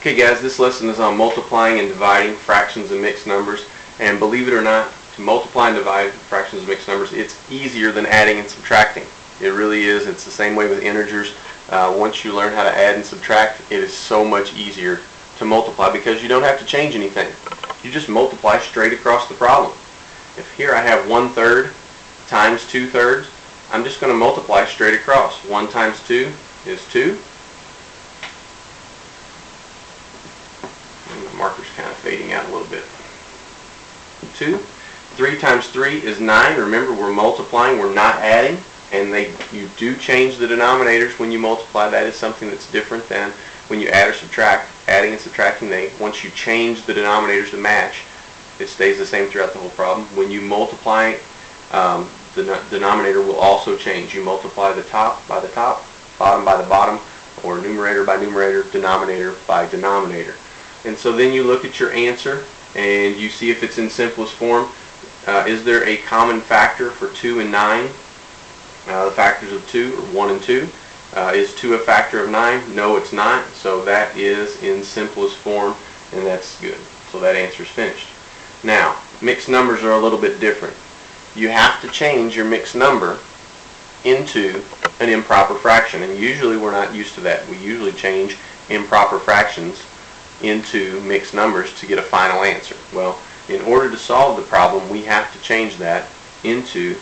Okay guys, this lesson is on multiplying and dividing fractions and mixed numbers, and believe it or not, to multiply and divide fractions and mixed numbers, it's easier than adding and subtracting. It really is. It's the same way with integers. Once you learn how to add and subtract, it is so much easier to multiply because you don't have to change anything. You just multiply straight across the problem. If here I have 1/3 times 2/3, I'm just going to multiply straight across. 1 times 2 is 2. And the marker's kind of fading out a little bit. 2. 3 times 3 is 9. Remember, we're multiplying, we're not adding. And you do change the denominators when you multiply. That is something that's different than when you add or subtract. Adding and subtracting, once you change the denominators to match, it stays the same throughout the whole problem. When you multiply, the denominator will also change. You multiply the top by the top, bottom by the bottom, or numerator by numerator, denominator by denominator. And so then you look at your answer and you see if it's in simplest form. Is there a common factor for 2 and 9? The factors of 2 are 1 and 2. Is 2 a factor of 9? No, it's not. So that is in simplest form, and that's good. So that answer is finished. Now, mixed numbers are a little bit different. You have to change your mixed number into an improper fraction, and usually we're not used to that. We usually change improper fractions into mixed numbers to get a final answer. Well, in order to solve the problem, we have to change that into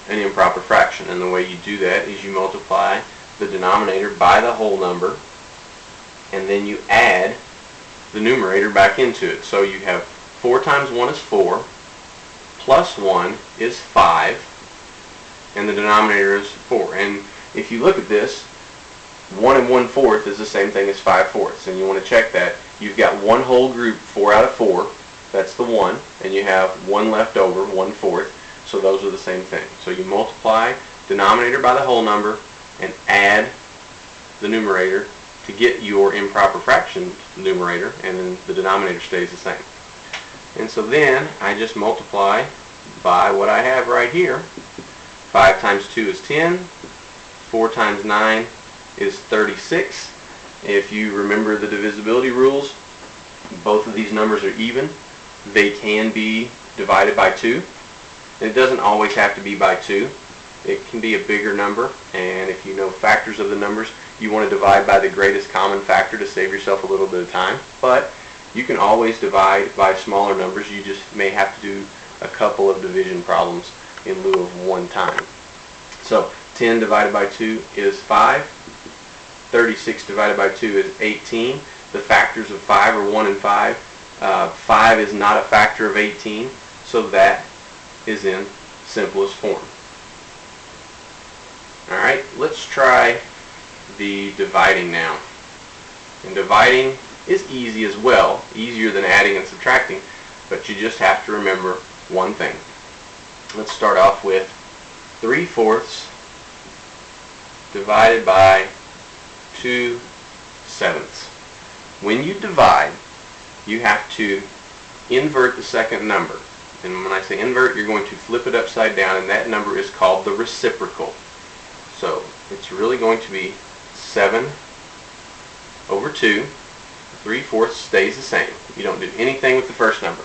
an improper fraction, and the way you do that is you multiply the denominator by the whole number, and then you add the numerator back into it. So you have 4 times 1 is 4, plus 1 is 5, and the denominator is 4. And if you look at this, 1 and 1/4 is the same thing as 5/4, and you want to check that. You've got one whole group, 4 out of 4, that's the 1, and you have 1 left over, 1/4, so those are the same thing. So you multiply denominator by the whole number and add the numerator to get your improper fraction numerator, and then the denominator stays the same. And so then I just multiply by what I have right here. 5 times 2 is 10. 4 times 9 is 36. If you remember the divisibility rules, both of these numbers are even. They can be divided by 2. It doesn't always have to be by 2. It can be a bigger number, and if you know factors of the numbers, you want to divide by the greatest common factor to save yourself a little bit of time. But you can always divide by smaller numbers. You just may have to do a couple of division problems in lieu of one time. So 10 divided by 2 is 5. 36 divided by 2 is 18. The factors of 5 are 1 and 5. 5 is not a factor of 18, so that is in simplest form. Alright, let's try the dividing now. And dividing is easy as well, easier than adding and subtracting, but you just have to remember one thing. Let's start off with 3/4 divided by 2/7. When you divide, you have to invert the second number. And when I say invert, you're going to flip it upside down, and that number is called the reciprocal. So it's really going to be 7 over 2. 3/4 stays the same. You don't do anything with the first number.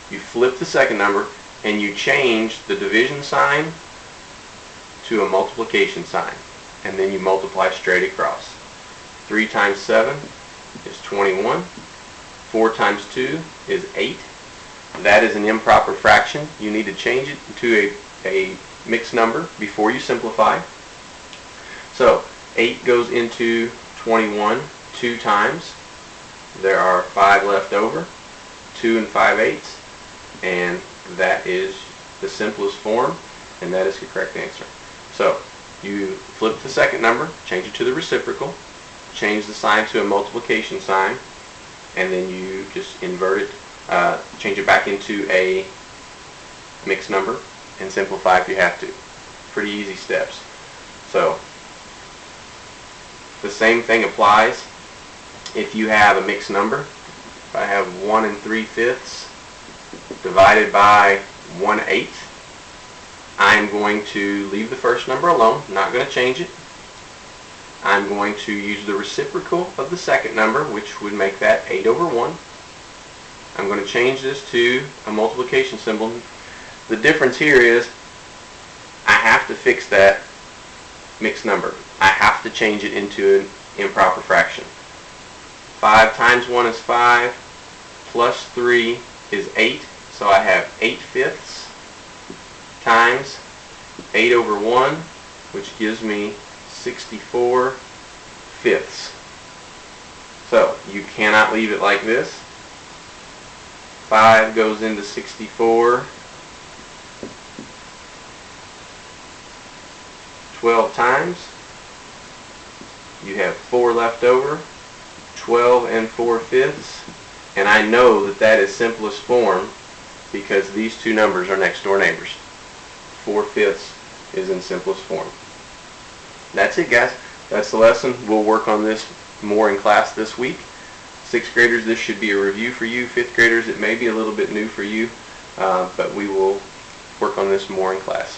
You flip the second number, and you change the division sign to a multiplication sign, and then you multiply straight across. 3 times 7 is 21. 4 times 2 is 8. That is an improper fraction. You need to change it to a mixed number before you simplify. So 8 goes into 21 2 times. There are 5 left over, 2 and 5/8, and that is the simplest form, and that is the correct answer. So you flip the second number, change it to the reciprocal, change the sign to a multiplication sign, and then you just invert it, change it back into a mixed number, and simplify if you have to. Pretty easy steps. So the same thing applies if you have a mixed number. If I have 1 3/5 divided by 1/8, I'm going to leave the first number alone, not going to change it. I'm going to use the reciprocal of the second number, which would make that 8 over 1. I'm going to change this to a multiplication symbol. The difference here is I have to fix that mixed number. I have to change it into an improper fraction. 5 times 1 is 5, plus 3 is 8, so I have 8/5 times 8 over 1, which gives me 64/5. So you cannot leave it like this. 5 goes into 64 12 times. You have 4 left over, 12 and 4/5, and I know that that is simplest form because these two numbers are next door neighbors. 4/5 is in simplest form. That's it, guys. That's the lesson. We'll work on this more in class this week. 6th graders, this should be a review for you. 5th graders, it may be a little bit new for you, but we will work on this more in class.